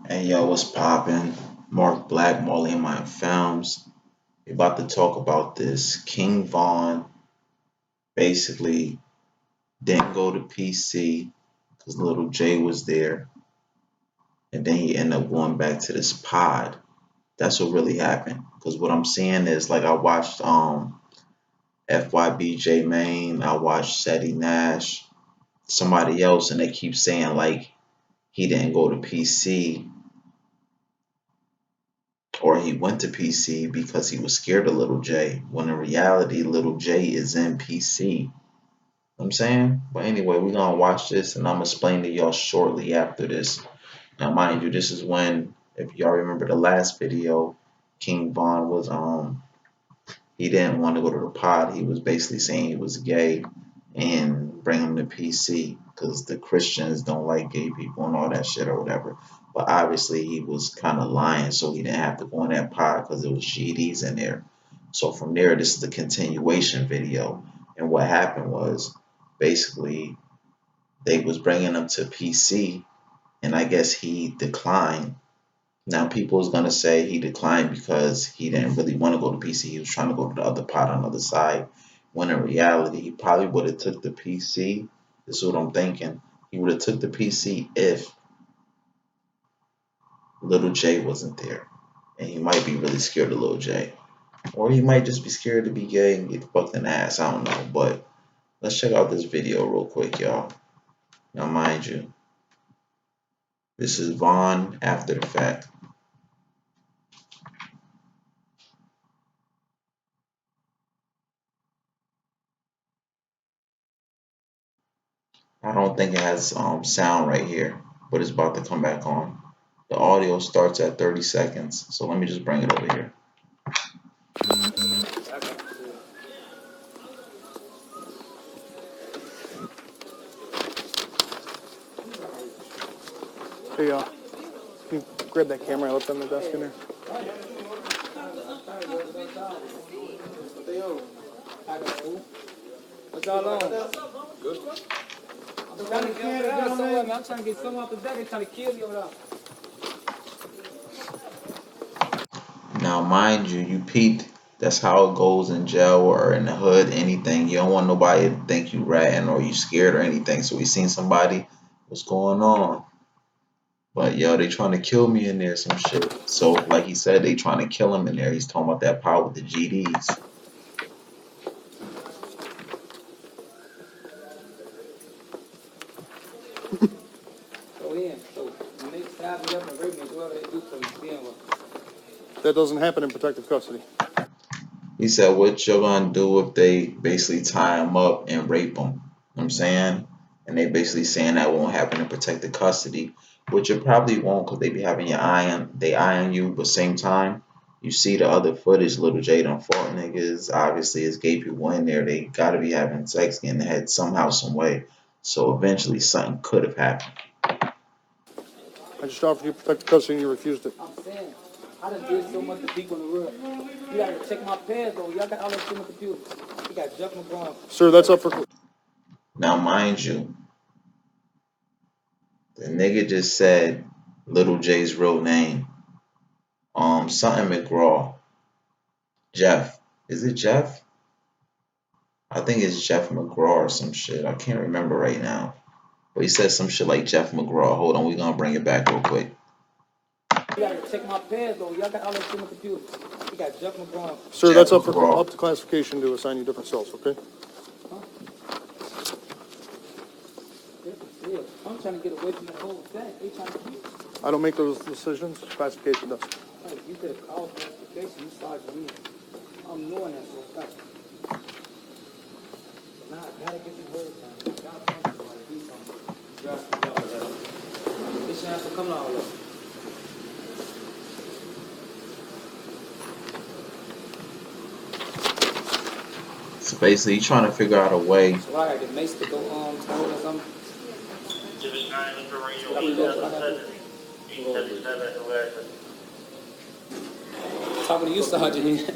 Hey yo, what's poppin'? Marc-Black, Molly and my films. We about to talk about this. King Von basically didn't go to PC because Little Jay was there, and then he ended up going back to this pod. That's what really happened. Because what I'm seeing is like I watched FYBJ Main, I watched Seti Nash, somebody else, and they keep saying like he didn't go to PC or he went to PC because he was scared of Little J, when in reality, Little J is in PC. You know what I'm saying? But anyway, we're gonna watch this and I'm gonna explain to y'all shortly after this. Now, mind you, this is when, if y'all remember the last video, King Von was he didn't want to go to the pod. He was basically saying he was gay and bring him to PC because the Christians don't like gay people and all that shit or whatever. But obviously he was kind of lying, so he didn't have to go in that pod because it was GDs in there. So from there, this is the continuation video. And what happened was basically they was bringing him to PC, and I guess he declined. Now people is gonna say he declined because he didn't really want to go to PC. He was trying to go to the other pod on the other side. When in reality, he probably would have took the PC. This is what I'm thinking. He would have took the PC if Little J wasn't there, and he might be really scared of Little J, or he might just be scared to be gay and get fucked in the ass. I don't know, but let's check out this video real quick, y'all. Now, mind you, this is Vaughn after the fact. I don't think it has sound right here, but it's about to come back on. The audio starts at 30 seconds, so let me just bring it over here. Hey, can you grab that camera I left on the desk in there? What y'all on? Good. I'm trying to get some off the deck. They're trying to kill me over there. Now, mind you, you peeped. That's how it goes in jail or in the hood, anything. You don't want nobody to think you ratting or you scared or anything. So we seen somebody, what's going on? But yo, they trying to kill me in there, some shit. So like he said, they trying to kill him in there. He's talking about that power with the GDs. That doesn't happen in protective custody. He said, what you're gonna do if they basically tie him up and rape him? You know what I'm saying? And they basically saying that won't happen in protected custody, which it probably won't because they be having your eye on you, but same time, you see the other footage, Little J done fought niggas. Obviously, it's gay people in there. They gotta be having sex, getting head somehow, some way. So eventually something could have happened. I just offered you protective custody and you refused it. I'm saying, I done did so much to people in the world. You gotta check my past though. Y'all got all that shit on the computer. You got Jeff McGraw. Sir, that's up for. Now, mind you, the nigga just said Little J's real name. Something McGraw. Jeff. Is it Jeff? I think it's Jeff McGraw or some shit. I can't remember right now. But he said some shit like Jeff McGraw. Hold on, we gonna bring it back real quick. You gotta check my past though. Y'all got all that shit on the computer. You got Jeff McGraw. Sir, that's up to classification to assign you different cells, okay? Huh? I'm trying to get away from the whole thing. They trying to keep. I don't make those decisions. Classification does. Hey, you could have called classification. You started me. I'm knowing that for a fact. Nah, I gotta get the word down. I gotta talk about it. Do something. This shit has to come out of. So basically, he's trying to figure out a way. So I gotta get Mace to go told or something. Talking to you, Sergeant.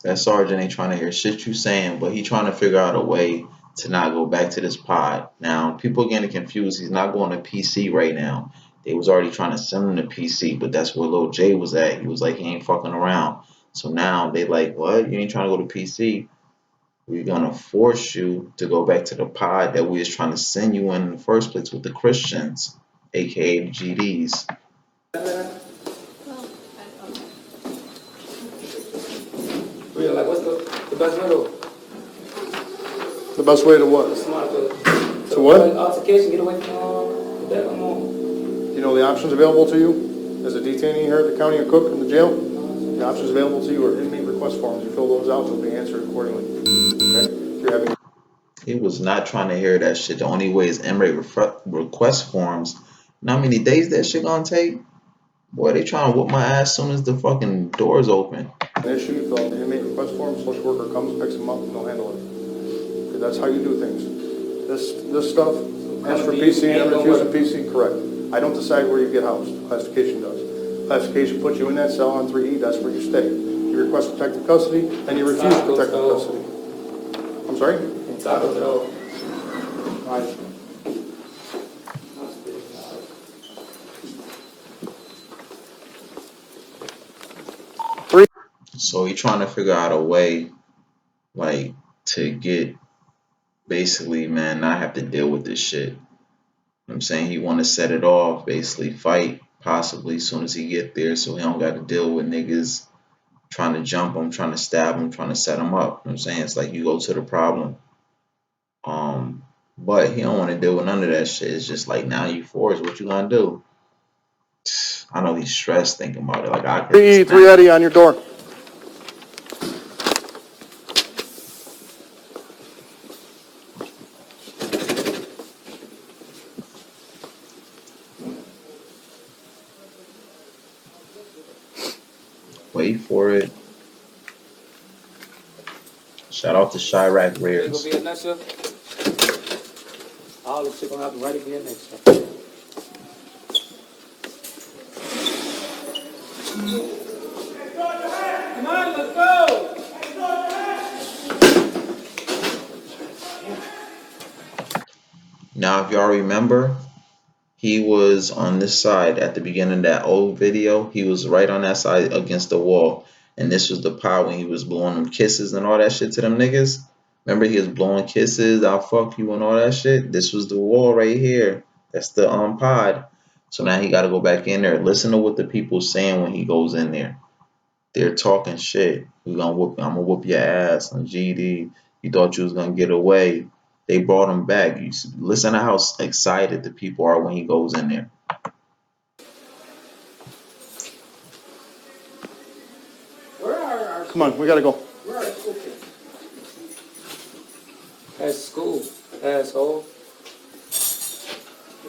That sergeant ain't trying to hear shit you saying, but he trying to figure out a way to not go back to this pod. Now, people are getting confused. He's not going to PC right now. They was already trying to send him to PC, but that's where Lil Jay was at. He was like, he ain't fucking around. So now they like, what? You ain't trying to go to PC? We're gonna force you to go back to the pod that we was trying to send you in the first place with the Christians, aka the GDs. Yeah, like, what's the best way to? The best way to what? To what? Altercation, get away from that. Come on. You know the options available to you as a detainee here at the county of Cook in the jail? The options available to you are inmate request forms. You fill those out, they'll be answered accordingly. Okay? If you're having He was not trying to hear that shit. The only way is inmate request forms. You know how many days that shit gonna take? Boy, they trying to whoop my ass soon as the fucking doors open. an issue, you fill out the inmate request form, social worker comes, picks them up, and they'll handle it. Okay, that's how you do things. This stuff, ask for PC and refuse a PC, correct. I don't decide where you get housed. Classification does. Classification puts you in that cell on 3E, that's where you stay. You request protective custody, and you refuse protective custody. I'm sorry? Taco Bell. Right. So he trying to figure out a way, like, to get basically, man, not have to deal with this shit. You know what I'm saying? He want to set it off, basically fight, possibly as soon as he get there, so he don't got to deal with niggas trying to jump him, trying to stab him, trying to set him up. You know what I'm saying? It's like you go to the problem. But he don't want to deal with none of that shit. It's just like now you forced. What you gonna do? I know he's stressed thinking about it. Like I could. 3E, 3 Eddie on your door. Wait for it. Shout out to Chirac Rares. Gonna be next year. All this shit gonna happen right again next year. Come on, let's go. Now, if y'all remember, he was on this side at the beginning of that old video. He was right on that side against the wall. And this was the part when he was blowing them kisses and all that shit to them niggas. Remember he was blowing kisses, I'll fuck you and all that shit. This was the wall right here. That's the pod. So now he gotta go back in there. Listen to what the people saying when he goes in there. They're talking shit. I'm gonna whoop your ass on GD. You thought you was gonna get away. They brought him back. You listen to how excited the people are when he goes in there. Come on, we gotta go. Where are school kids? At school, asshole.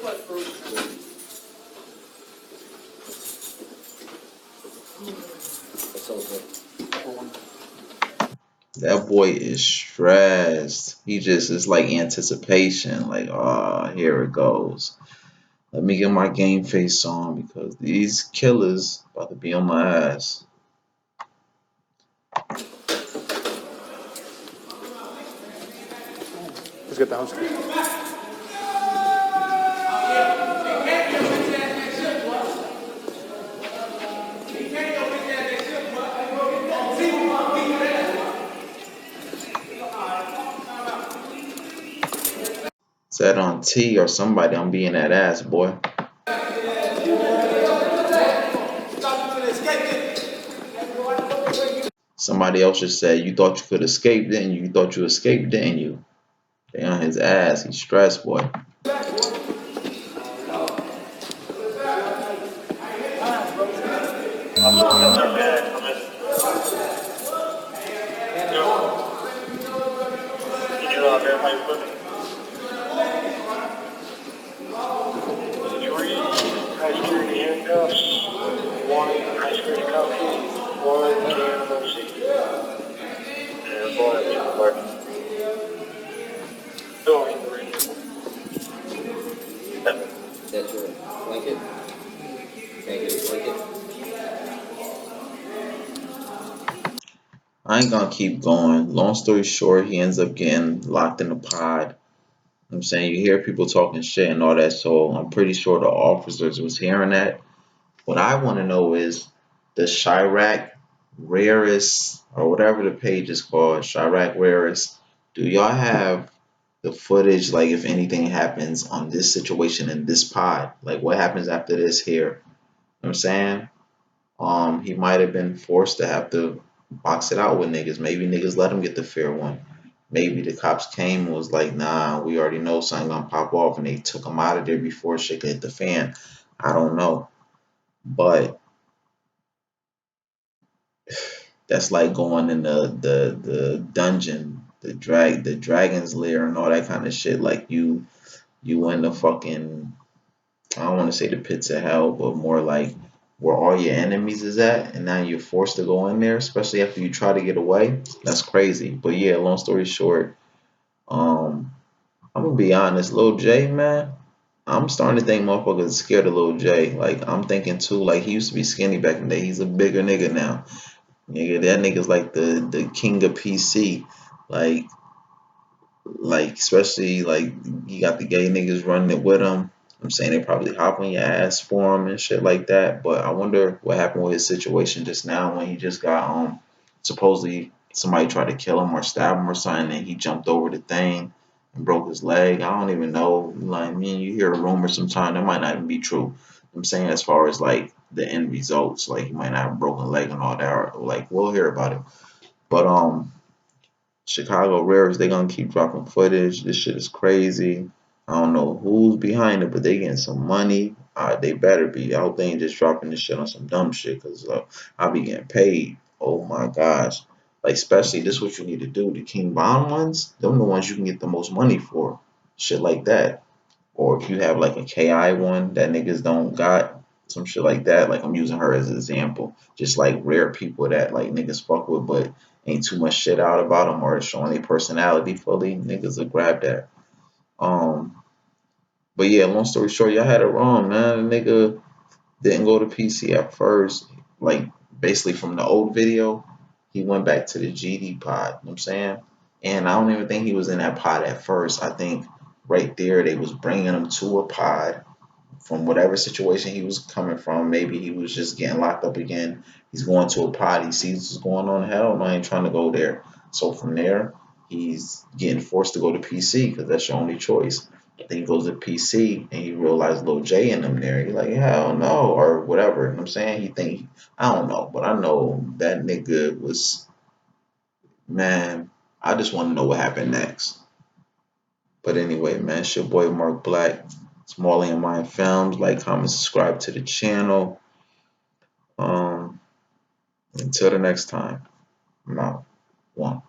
What fruit? It's okay. That boy is stressed. He just is like anticipation. Like, oh, here it goes. Let me get my game face on because these killers about to be on my ass. Let's get the house key. Is that on T or somebody? I'm being that ass, boy. Somebody else just said, you thought you could escape, didn't you? You thought you escaped, didn't you? They on his ass. He's stressed, boy. That's your blanket. Can't get a blanket. I ain't gonna keep going. Long story short, he ends up getting locked in the pod. I'm saying you hear people talking shit and all that, so I'm pretty sure the officers was hearing that. What I want to know is the Chirac Rarest or whatever the page is called, Chirac Rarest. Do y'all have the footage? Like, if anything happens on this situation in this pod, like what happens after this here? You know what I'm saying? He might have been forced to have to box it out with niggas. Maybe niggas let him get the fair one. Maybe the cops came and was like, nah, we already know something gonna pop off, and they took him out of there before shit could hit the fan. I don't know. But that's like going in the dungeon, the dragon's lair and all that kind of shit. Like you in the fucking, I don't want to say the pits of hell, but more like where all your enemies is at, and now you're forced to go in there, especially after you try to get away. That's crazy. But yeah, long story short, um, I'm gonna be honest, Lil J, man. I'm starting to think motherfuckers are scared of Lil J. Like I'm thinking too, like he used to be skinny back in the day. He's a bigger nigga now. Nigga, that nigga's like the king of PC. Like especially like you got the gay niggas running it with him. I'm saying they probably hop on your ass for him and shit like that. But I wonder what happened with his situation just now when he just got supposedly somebody tried to kill him or stab him or something and he jumped over the thing and broke his leg. I don't even know. Like me and you hear a rumor sometimes that might not even be true. I'm saying as far as like the end results, like he might not have a broken leg and all that. Or, like we'll hear about it. But Chicago Rares, they gonna keep dropping footage. This shit is crazy. I don't know who's behind it, but they getting some money. They better be. I hope they ain't just dropping this shit on some dumb shit, cause I'll be getting paid. Oh my gosh. Like especially this what you need to do. The King Bond ones, them the ones you can get the most money for. Shit like that. Or if you have like a KI one that niggas don't got, some shit like that. Like I'm using her as an example. Just like rare people that like niggas fuck with, but ain't too much shit out about them or showing their personality fully. Niggas will grab that. Um, but yeah, long story short, y'all had it wrong, man. The nigga didn't go to PC at first. Like basically from the old video, he went back to the GD pod. You know what I'm saying? And I don't even think he was in that pod at first. I think right there they was bringing him to a pod from whatever situation he was coming from. Maybe he was just getting locked up again. He's going to a pod. He sees what's going on. Hell, no, I ain't trying to go there. So from there, he's getting forced to go to PC because that's your only choice. Then he goes to PC and he realized Lil J in them there. He's like, hell no, or whatever. You know what I'm saying? He think, I don't know, but I know that nigga was, man, I just want to know what happened next. But anyway, man, it's your boy Marc-Black. Smalley and Mind Films. Like, comment, subscribe to the channel. Um, until the next time, I'm out. One.